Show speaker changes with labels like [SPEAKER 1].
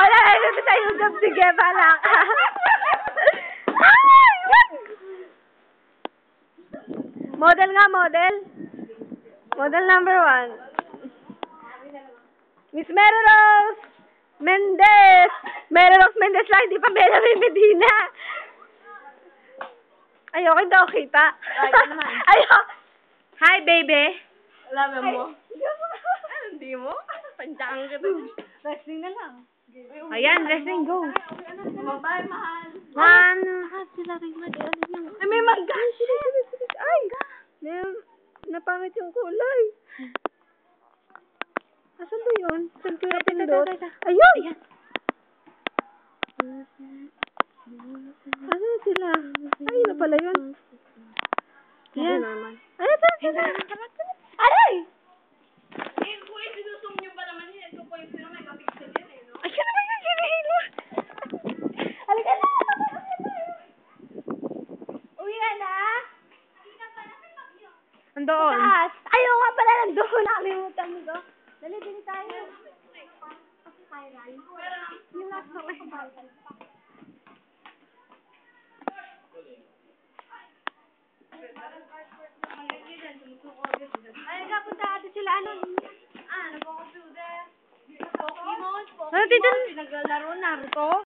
[SPEAKER 1] Wala, ito sa YouTube. Sige, bala ka. Ay! Model nga, model. Model number 1. Miss Mary Rose Mendez. Mary Rose Mendez lang, hindi pa Melanie Medina. Ayoko daw kita. Ayoko. Hi, baby.
[SPEAKER 2] Alam mo? Hindi mo? Pantsaan ka doon.
[SPEAKER 1] Wrestling na lang. Ayan, wrestling, go.
[SPEAKER 2] Bye, mahal.
[SPEAKER 1] Sila rin ay, may mangga. Ay, napangit yung kulay. Asan ba yun? Saan ko yung pindot? Ayun! Ano sila? Ay, na pala yun. Ayan. Ay, ito. Aray!
[SPEAKER 2] Eh, kung isinusong nyo ba naman yun, ito po yung may kapixel yan eh, no?
[SPEAKER 1] Ay, siya naman yung sinihilo. Halika na! Uwi ka na? Nandoon. Taas. Ayaw nga pala nandoon. Nakalimutan mo to. Dali, din tayo. Yung last na kayo. Ay, nagkapunta ate sila. Ano?
[SPEAKER 2] Nagko-computer.
[SPEAKER 1] Ano, tito? Pinaglaro Naruto?